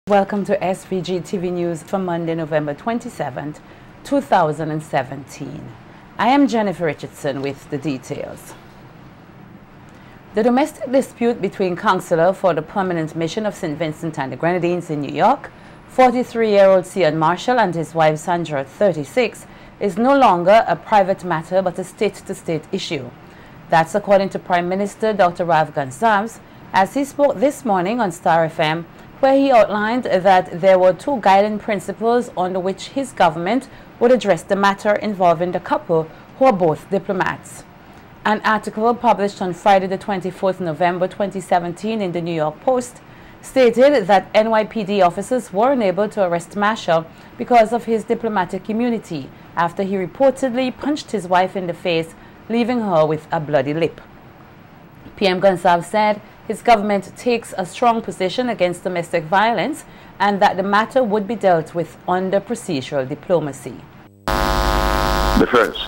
Welcome to SVG-TV News for Monday, November 27th, 2017. I am Jennifer Richardson with the details. The domestic dispute between Counselor for the Permanent Mission of St. Vincent and the Grenadines in New York, 43-year-old Sean Marshall, and his wife Sandra, 36, is no longer a private matter but a state-to-state issue. That's according to Prime Minister Dr. Rav Gonsalves as he spoke this morning on Star FM, where he outlined that there were two guiding principles under which his government would address the matter involving the couple, who are both diplomats. An article published on Friday the 24th November 2017 in the New York Post stated that NYPD officers were unable to arrest Marshall because of his diplomatic immunity after he reportedly punched his wife in the face, leaving her with a bloody lip. PM Gonsalves said his government takes a strong position against domestic violence and that the matter would be dealt with under procedural diplomacy. The first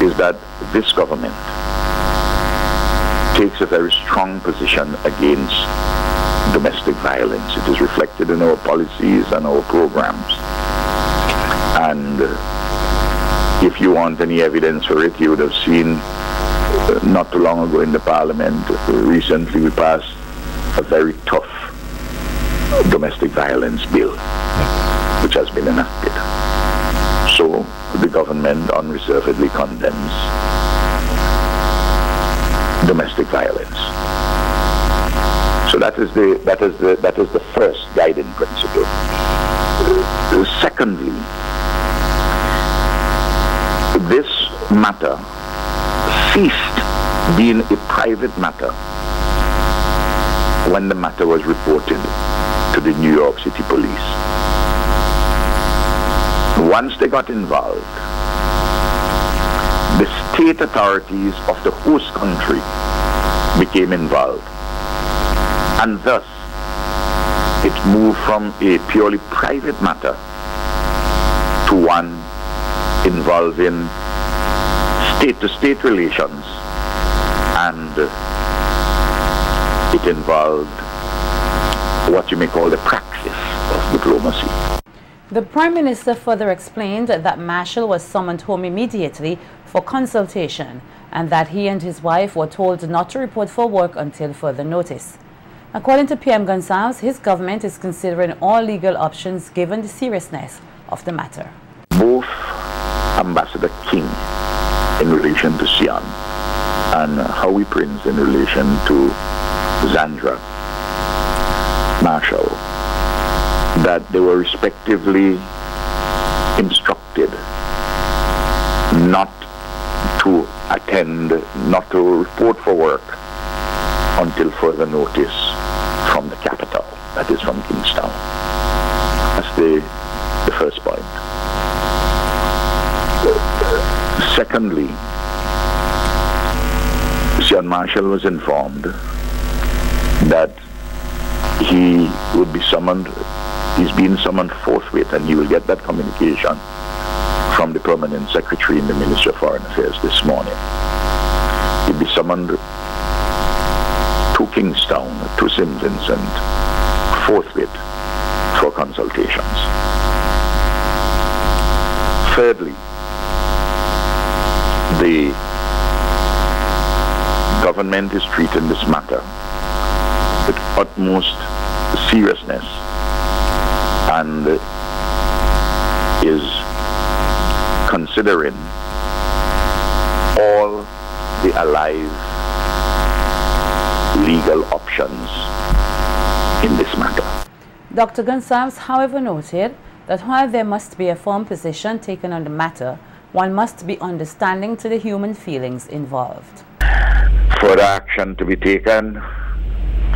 is that this government takes a very strong position against domestic violence. It is reflected in our policies and our programs. And if you want any evidence for it, you would have seen not too long ago in the Parliament, recently we passed a very tough domestic violence bill which has been enacted. So the government unreservedly condemns domestic violence. So that is the first guiding principle. Secondly, this matter ceased being a private matter when the matter was reported to the New York City Police. Once they got involved, the state authorities of the host country became involved, and thus it moved from a purely private matter to one involving state-to-state relations, and it involved what you may call the praxis of diplomacy. The Prime Minister further explained that Marshall was summoned home immediately for consultation and that he and his wife were told not to report for work until further notice. According to PM Gonsalves, his government is considering all legal options given the seriousness of the matter. Both Ambassador King in relation to Sean and Howie Prince in relation to Sandra Marshall, that they were respectively instructed not to attend, not to report for work until further notice from the capital, that is from Kingstown. That's the first point. Secondly, Sean Marshall was informed that he would be summoned, he's being summoned forthwith, and he will get that communication from the Permanent Secretary in the Ministry of Foreign Affairs this morning. He'll be summoned to Kingstown, to St. Vincent, forthwith for consultations. Thirdly, the government is treating this matter with utmost seriousness and is considering all the alive legal options in this matter. Dr. Gonsalves, however, noted that while there must be a firm position taken on the matter, one must be understanding to the human feelings involved. Further action to be taken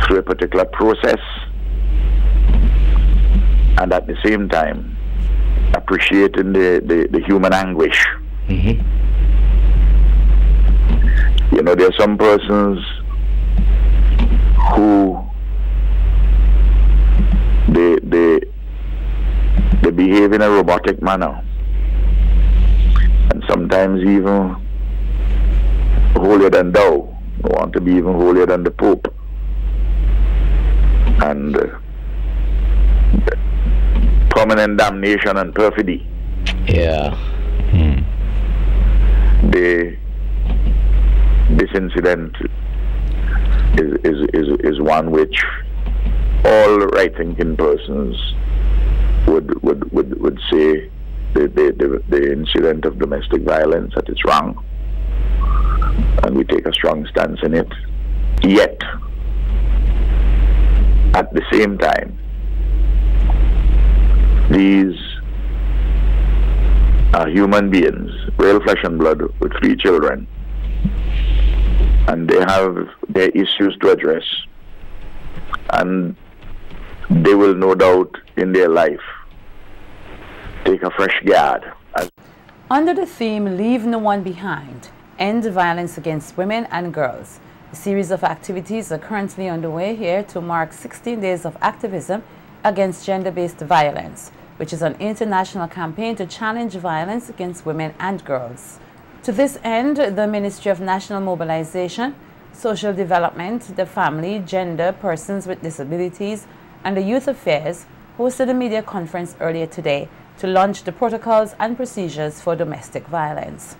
through a particular process, and at the same time appreciating the human anguish. You know, there are some persons who they behave in a robotic manner, and sometimes even holier than thou, want to be even holier than the Pope. And permanent damnation and perfidy. Yeah. This incident is one which all right-thinking persons would say the incident of domestic violence, that it's wrong, and we take a strong stance in it. Yet, at the same time, these are human beings, real flesh and blood, with 3 children, and they have their issues to address, and they will no doubt in their life take a fresh guard. Under the theme Leave No One Behind, End Violence Against Women and Girls, a series of activities are currently underway here to mark 16 days of activism against gender-based violence, which is an international campaign to challenge violence against women and girls. To this end, the Ministry of National Mobilization, Social Development, the Family, Gender, Persons with Disabilities, and the Youth Affairs hosted a media conference earlier today to launch the protocols and procedures for domestic violence.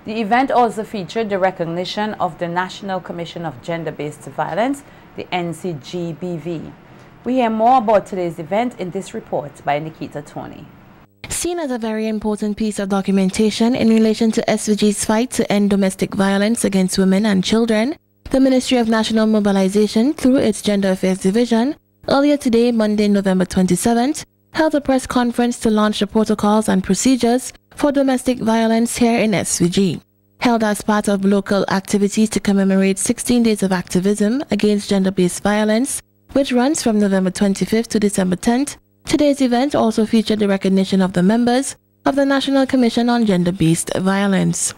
The event also featured the recognition of the National Commission of Gender-Based Violence, the NCGBV. We hear more about today's event in this report by Nikita Tony. Seen as a very important piece of documentation in relation to SVG's fight to end domestic violence against women and children, the Ministry of National Mobilization, through its Gender Affairs Division, earlier today, Monday, November 27th, held a press conference to launch the protocols and procedures for domestic violence here in SVG. Held as part of local activities to commemorate 16 days of activism against gender-based violence, which runs from November 25th to December 10th, today's event also featured the recognition of the members of the National Commission on Gender-Based Violence.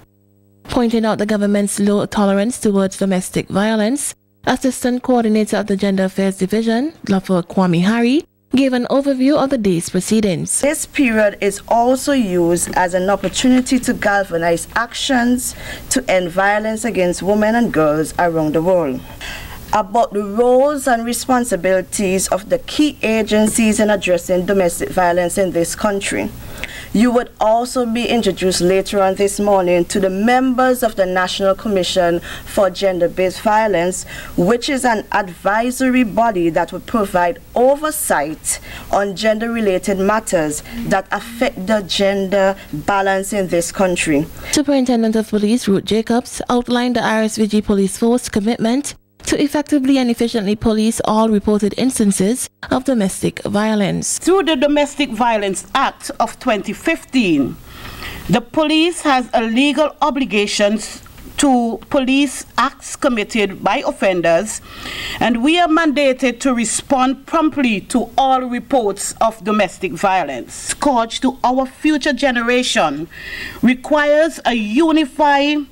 Pointing out the government's low tolerance towards domestic violence, Assistant Coordinator of the Gender Affairs Division, Dr. Kwame Harry, gave an overview of the day's proceedings. This period is also used as an opportunity to galvanize actions to end violence against women and girls around the world. About the roles and responsibilities of the key agencies in addressing domestic violence in this country. You would also be introduced later on this morning to the members of the National Commission for Gender-Based Violence, which is an advisory body that would provide oversight on gender-related matters that affect the gender balance in this country. Superintendent of Police Ruth Jacobs outlined the RSVG Police Force commitment to effectively and efficiently police all reported instances of domestic violence. Through the Domestic Violence Act of 2015, the police has a legal obligation to police acts committed by offenders, and we are mandated to respond promptly to all reports of domestic violence. Scourge to our future generation requires a unified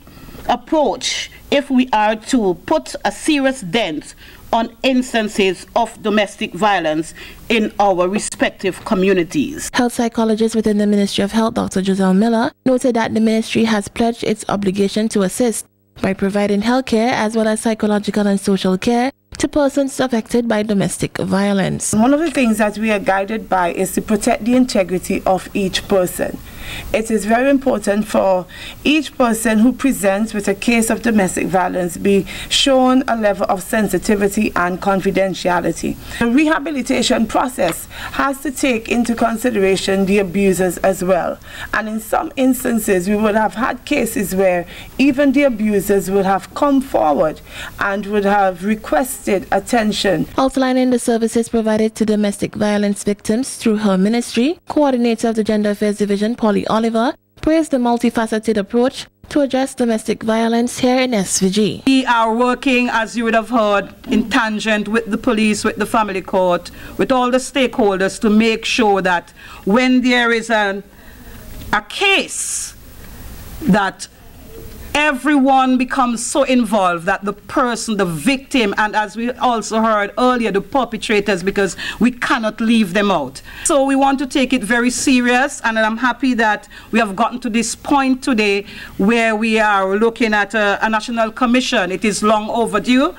approach if we are to put a serious dent on instances of domestic violence in our respective communities. Health psychologist within the Ministry of Health, Dr. Giselle Miller, noted that the ministry has pledged its obligation to assist by providing health care as well as psychological and social care to persons affected by domestic violence. One of the things that we are guided by is to protect the integrity of each person. It is very important for each person who presents with a case of domestic violence be shown a level of sensitivity and confidentiality. The rehabilitation process has to take into consideration the abusers as well. And in some instances, we would have had cases where even the abusers would have come forward and would have requested attention. Outlining the services provided to domestic violence victims through her ministry, Coordinator of the Gender Affairs Division, Oliver, praised the multifaceted approach to address domestic violence here in SVG. We are working, as you would have heard, in tangent with the police, with the family court, with all the stakeholders to make sure that when there is a case, that everyone becomes so involved that the person, the victim, and as we also heard earlier, the perpetrators, because we cannot leave them out. So we want to take it very serious, and I'm happy that we have gotten to this point today where we are looking at a national commission. It is long overdue,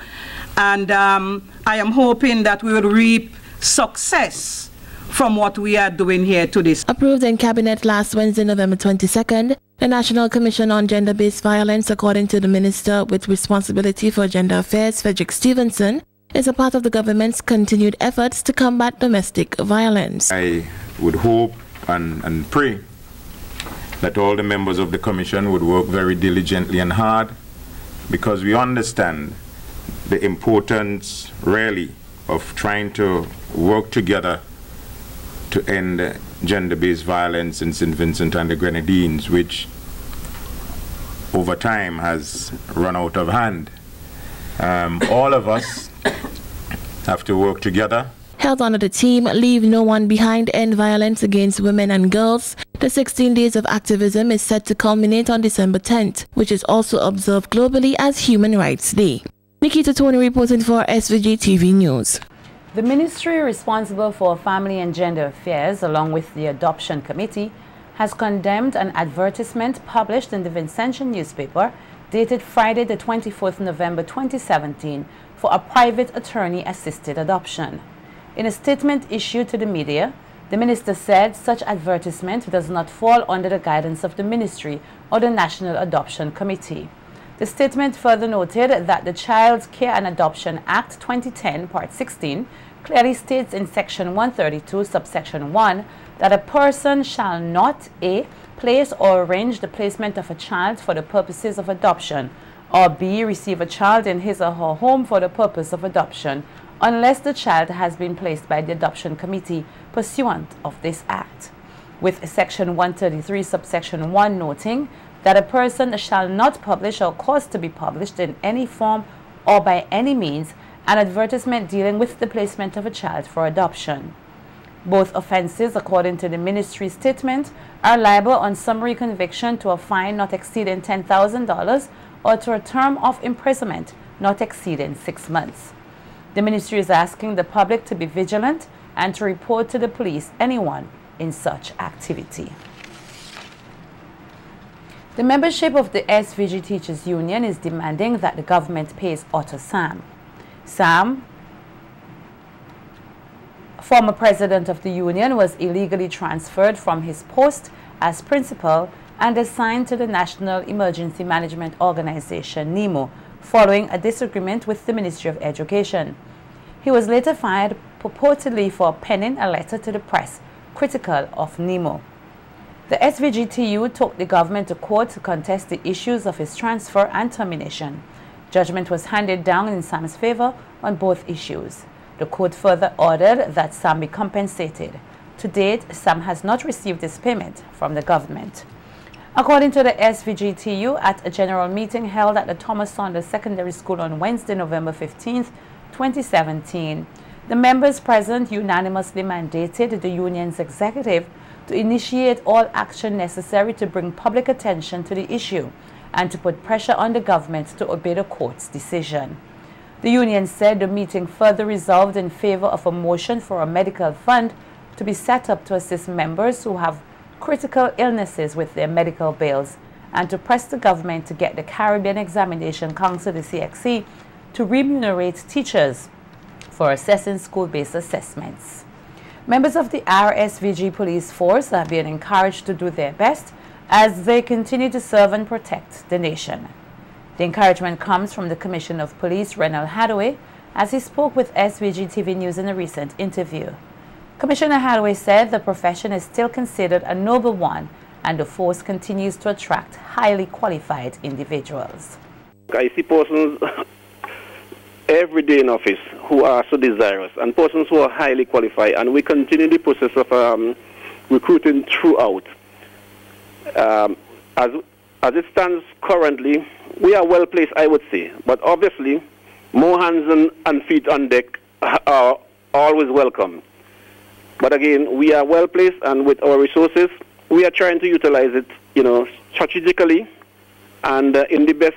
and I am hoping that we will reap success from what we are doing here to this. Approved in Cabinet last Wednesday, November 22nd, the National Commission on Gender-Based Violence, according to the Minister with responsibility for Gender Affairs, Frederick Stevenson, is a part of the government's continued efforts to combat domestic violence. I would hope and pray that all the members of the Commission would work very diligently and hard, because we understand the importance really of trying to work together to end gender-based violence in St. Vincent and the Grenadines, which over time has run out of hand. All of us have to work together. Held under the theme, Leave No One Behind, End Violence Against Women and Girls, the 16 days of activism is set to culminate on December 10th, which is also observed globally as Human Rights Day. Nikita Tony reporting for SVG-TV News. The ministry responsible for Family and Gender Affairs, along with the Adoption Committee, has condemned an advertisement published in the Vincentian newspaper dated Friday the 24th November 2017 for a private attorney-assisted adoption. In a statement issued to the media, the minister said such advertisement does not fall under the guidance of the ministry or the National Adoption Committee. The statement further noted that the Child Care and Adoption Act 2010, Part 16, clearly states in Section 132, subsection 1, that a person shall not A. place or arrange the placement of a child for the purposes of adoption, or B. receive a child in his or her home for the purpose of adoption, unless the child has been placed by the Adoption Committee pursuant of this Act. With Section 133, subsection 1 noting that a person shall not publish or cause to be published in any form or by any means an advertisement dealing with the placement of a child for adoption. Both offenses, according to the ministry statement, are liable on summary conviction to a fine not exceeding $10,000 or to a term of imprisonment not exceeding 6 months. The ministry is asking the public to be vigilant and to report to the police anyone in such activity. The membership of the SVG Teachers Union is demanding that the government pays Otto Sam. Sam, former president of the union, was illegally transferred from his post as principal and assigned to the National Emergency Management Organization, NEMO, following a disagreement with the Ministry of Education. He was later fired purportedly for penning a letter to the press critical of NEMO. The SVGTU took the government to court to contest the issues of his transfer and termination. Judgment was handed down in Sam's favor on both issues. The court further ordered that Sam be compensated. To date, Sam has not received this payment from the government. According to the SVGTU, at a general meeting held at the Thomas Saunders Secondary School on Wednesday, November 15th, 2017, the members present unanimously mandated the union's executive to initiate all action necessary to bring public attention to the issue and to put pressure on the government to obey the court's decision. The union said the meeting further resolved in favor of a motion for a medical fund to be set up to assist members who have critical illnesses with their medical bills, and to press the government to get the Caribbean Examination Council, the CXC, to remunerate teachers for assessing school-based assessments. Members of the RSVG police force are being encouraged to do their best as they continue to serve and protect the nation. The encouragement comes from the Commissioner of Police, Renald Hadaway, as he spoke with SVG-TV News in a recent interview. Commissioner Hadaway said the profession is still considered a noble one and the force continues to attract highly qualified individuals. I see persons every day in office who are so desirous and persons who are highly qualified, and we continue the process of recruiting throughout. As it stands currently, we are well placed, I would say, but obviously more hands and feet on deck are always welcome. But again, we are well placed, and with our resources, we are trying to utilize it, strategically and in the best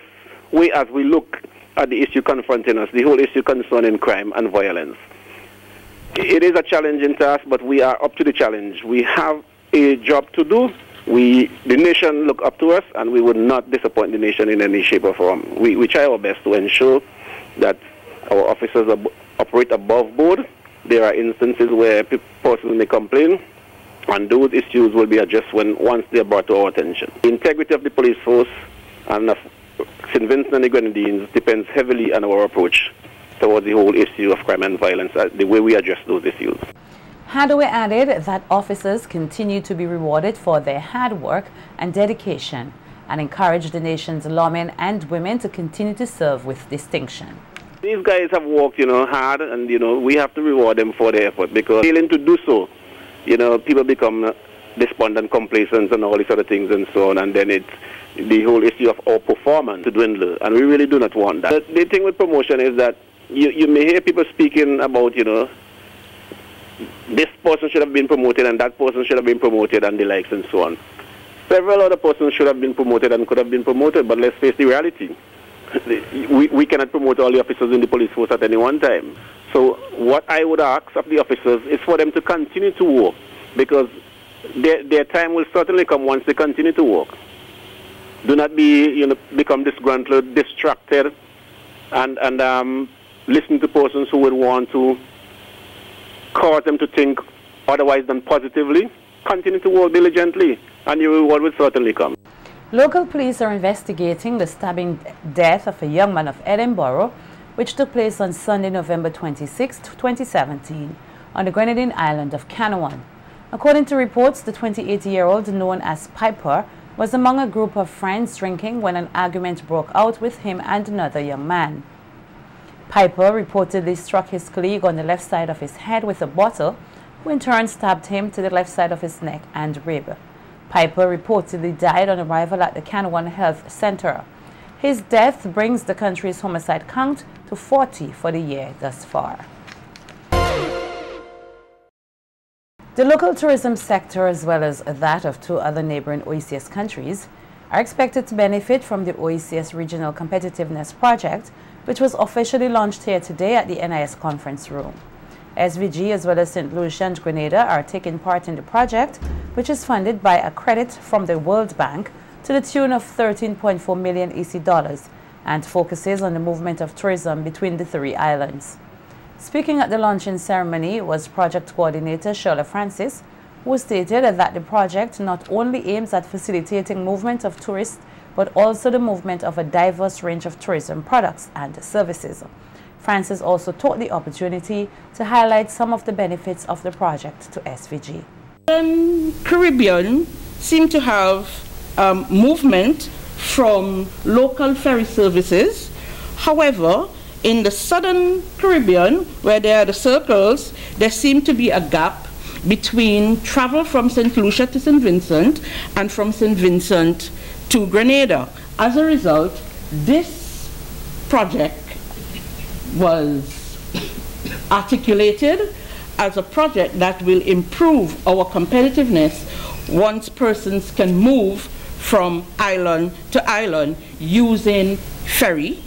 way as we look at the issue confronting us, the whole issue concerning crime and violence. It is a challenging task, but we are up to the challenge. We have a job to do. The nation look up to us, and we would not disappoint the nation in any shape or form. We try our best to ensure that our officers operate above board there are instances where persons may complain, and those issues will be addressed once they are brought to our attention. The integrity of the police force and of St. Vincent and the Grenadines depends heavily on our approach towards the whole issue of crime and violence, the way we address those issues. Hadaway added that officers continue to be rewarded for their hard work and dedication, and encouraged the nation's lawmen and women to continue to serve with distinction. These guys have worked, hard, and, we have to reward them for their effort, because failing to do so, people become despondent, complacent, and all these other things and so on, and then it's the whole issue of our performance to dwindle, and we really do not want that. The thing with promotion is that you may hear people speaking about, this person should have been promoted and that person should have been promoted and the likes and so on. Several other persons should have been promoted and could have been promoted, but let's face the reality. We cannot promote all the officers in the police force at any one time. So what I would ask of the officers is for them to continue to work, because their time will certainly come once they continue to work. Do not be, become disgruntled, distracted, and listen to persons who would want to cause them to think otherwise than positively. Continue to work diligently, and your reward will certainly come. Local police are investigating the stabbing death of a young man of Edinburgh, which took place on Sunday, November 26, 2017, on the Grenadine island of Canawan. According to reports, the 28-year-old, known as Piper, was among a group of friends drinking when an argument broke out with him and another young man. Piper reportedly struck his colleague on the left side of his head with a bottle, who in turn stabbed him to the left side of his neck and rib. Piper reportedly died on arrival at the Canawan Health Center. His death brings the country's homicide count to 40 for the year thus far. The local tourism sector, as well as that of 2 other neighboring OECS countries, are expected to benefit from the OECS Regional Competitiveness Project, which was officially launched here today at the NIS conference room. SVG as well as St. Lucia and Grenada are taking part in the project, which is funded by a credit from the World Bank to the tune of 13.4 million EC dollars and focuses on the movement of tourism between the 3 islands. Speaking at the launching ceremony was project coordinator Shirley Francis, who stated that the project not only aims at facilitating movement of tourists, but also the movement of a diverse range of tourism products and services. Francis also took the opportunity to highlight some of the benefits of the project to SVG. Caribbean seem to have movement from local ferry services. However, in the southern Caribbean, where there are the circles, there seems to be a gap between travel from St. Lucia to St. Vincent and from St. Vincent to Grenada. As a result, this project was articulated as a project that will improve our competitiveness once persons can move from island to island using ferry.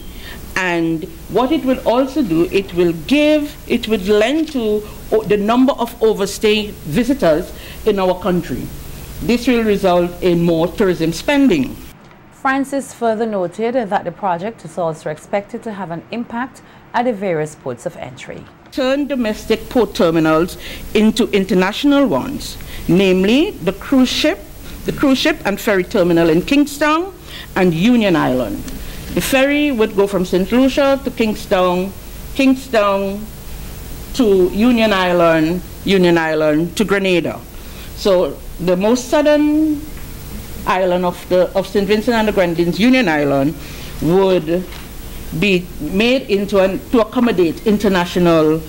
And what it will also do, it would lend to the number of overstay visitors in our country. This will result in more tourism spending. Francis further noted that the project is also expected to have an impact at the various ports of entry. Turn domestic port terminals into international ones, namely the cruise ship and ferry terminal in Kingstown and Union Island. The ferry would go from St. Lucia to Kingstown, Kingstown to Union Island, Union Island to Grenada. So the most southern island of St. Vincent and the Grenadines, Union Island, would be made into to accommodate international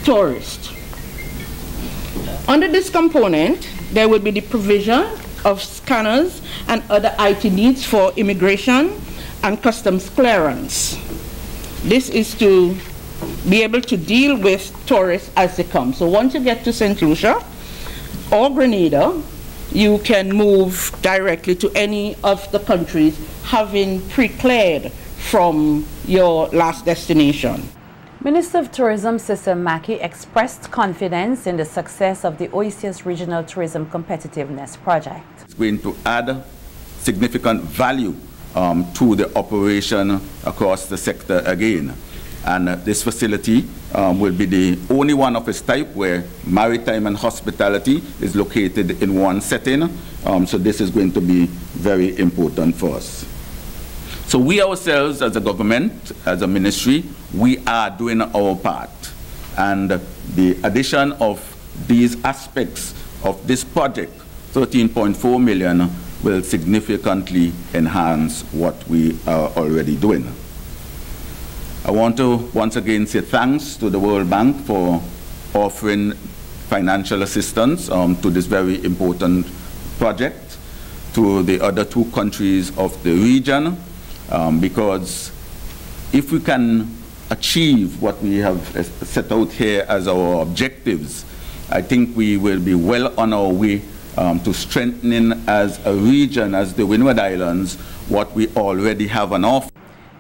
tourists. Under this component, there would be the provision of scanners and other IT needs for immigration and customs clearance. This is to be able to deal with tourists as they come. So once you get to St. Lucia or Grenada, you can move directly to any of the countries having pre-cleared from your last destination. Minister of Tourism Cecil Mackey expressed confidence in the success of the OECS Regional Tourism Competitiveness Project. It's going to add significant value to the operation across the sector again. And this facility will be the only one of its type where maritime and hospitality is located in one setting. So this is going to be very important for us. So we ourselves as a government, as a ministry, we are doing our part. And the addition of these aspects of this project, 13.4 million, will significantly enhance what we are already doing. I want to once again say thanks to the World Bank for offering financial assistance to this very important project, to the other 2 countries of the region, because if we can achieve what we have set out here as our objectives, I think we will be well on our way to strengthening as a region, as the Windward Islands, what we already have on offer.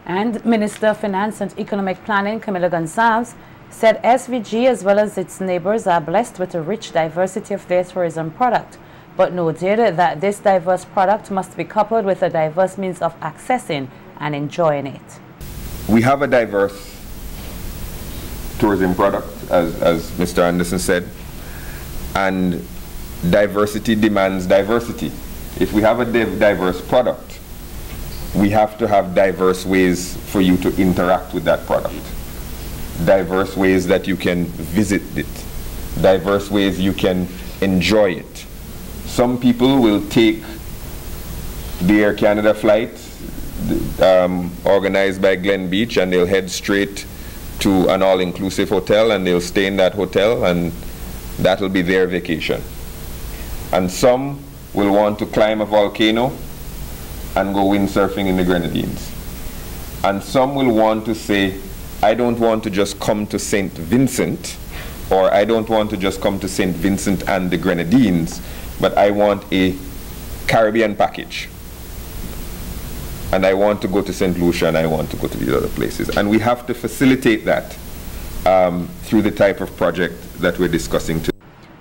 And Minister of Finance and Economic Planning, Camila Gonsalves, said SVG as well as its neighbors are blessed with a rich diversity of their tourism product, but noted that this diverse product must be coupled with a diverse means of accessing and enjoying it. We have a diverse tourism product, as Mr. Anderson said, and diversity demands diversity. If we have a diverse product, we have to have diverse ways for you to interact with that product. Diverse ways that you can visit it. Diverse ways you can enjoy it. Some people will take the Air Canada flight organized by Glen Beach, and they'll head straight to an all-inclusive hotel, and they'll stay in that hotel, and that'll be their vacation. And some will want to climb a volcano and go windsurfing in the Grenadines. And some will want to say, I don't want to just come to St. Vincent, or I don't want to just come to St. Vincent and the Grenadines, but I want a Caribbean package. And I want to go to St. Lucia, and I want to go to these other places. And we have to facilitate that through the type of project that we're discussing today.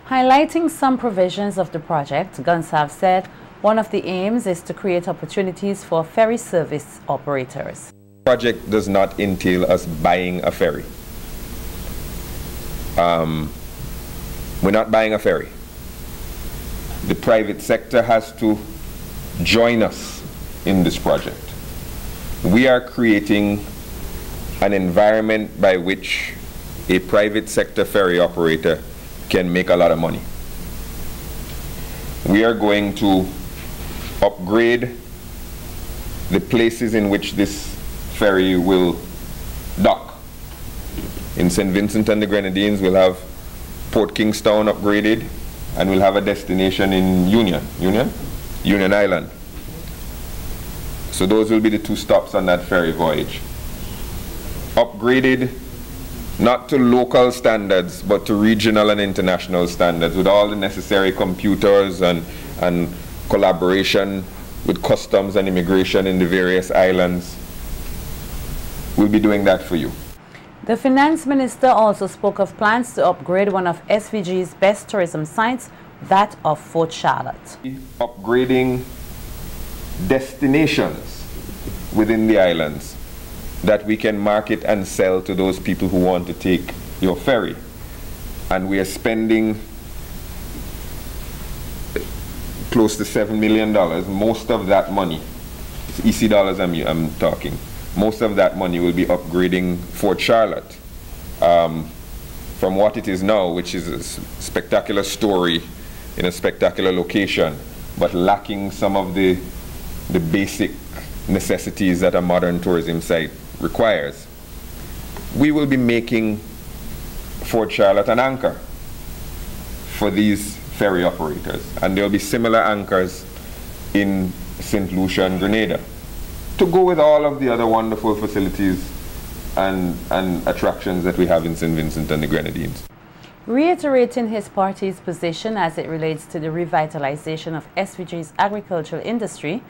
Highlighting some provisions of the project, Gonsalves said one of the aims is to create opportunities for ferry service operators. The project does not entail us buying a ferry. We're not buying a ferry. The private sector has to join us in this project. We are creating an environment by which a private sector ferry operator can make a lot of money. We are going to upgrade the places in which this ferry will dock. In St. Vincent and the Grenadines, we'll have Port Kingstown upgraded, and we'll have a destination in Union Island. So those will be the 2 stops on that ferry voyage. Upgraded not to local standards, but to regional and international standards, with all the necessary computers and collaboration with customs and immigration in the various islands. We'll be doing that for you. The Finance Minister also spoke of plans to upgrade one of SVG's best tourism sites, that of Fort Charlotte. Upgrading destinations within the islands that we can market and sell to those people who want to take your ferry. And we are spending close to $7 million. Most of that money, it's EC dollars I'm talking, most of that money will be upgrading Fort Charlotte from what it is now, which is a spectacular story in a spectacular location, but lacking some of the basic necessities that a modern tourism site requires. We will be making Fort Charlotte an anchor for these ferry operators, and there will be similar anchors in St. Lucia and Grenada to go with all of the other wonderful facilities and attractions that we have in St. Vincent and the Grenadines. Reiterating his party's position as it relates to the revitalization of SVG's agricultural industry,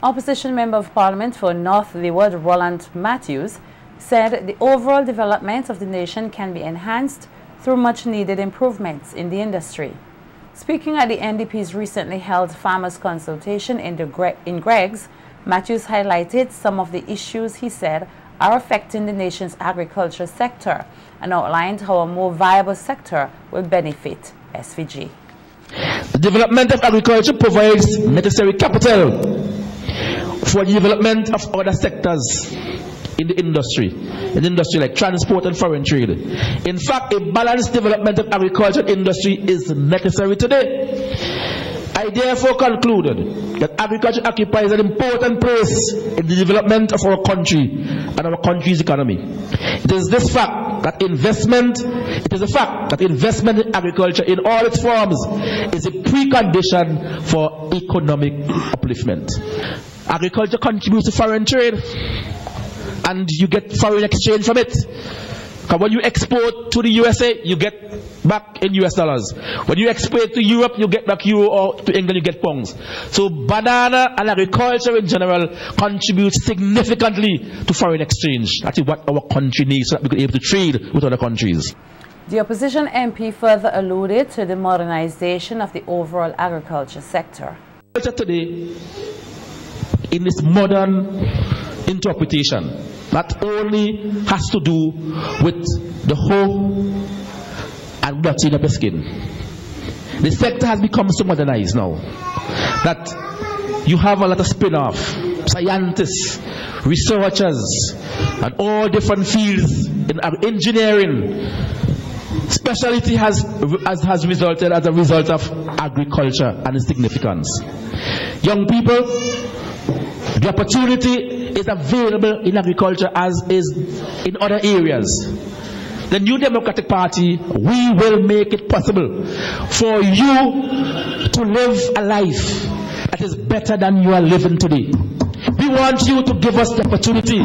Opposition Member of Parliament for North Leeward, Roland Matthews, said the overall development of the nation can be enhanced through much-needed improvements in the industry. Speaking at the NDP's recently held farmers' consultation in Greggs, Matthews highlighted some of the issues he said are affecting the nation's agriculture sector and outlined how a more viable sector will benefit SVG. The development of agriculture provides necessary capital for the development of other sectors in the industry like transport and foreign trade. In fact, a balanced development of agriculture industry is necessary today. I therefore concluded that agriculture occupies an important place in the development of our country and our country's economy. It is a fact that investment in agriculture in all its forms is a precondition for economic upliftment. Agriculture contributes to foreign trade, and you get foreign exchange from it. Because when you export to the USA, you get back in US dollars. When you export to Europe, you get back euro, or to England, you get pounds. So banana and agriculture in general contributes significantly to foreign exchange. That is what our country needs so that we can be able to trade with other countries. The opposition MP further alluded to the modernization of the overall agriculture sector. Today, in this modern interpretation, not only has to do with the hoe and blooding of the skin. The sector has become so modernized now that you have a lot of spin-off, scientists, researchers, and all different fields in engineering. Specialty has resulted as a result of agriculture and its significance. Young people, the opportunity is available in agriculture as is in other areas. The New Democratic Party, we will make it possible for you to live a life that is better than you are living today. We want you to give us the opportunity.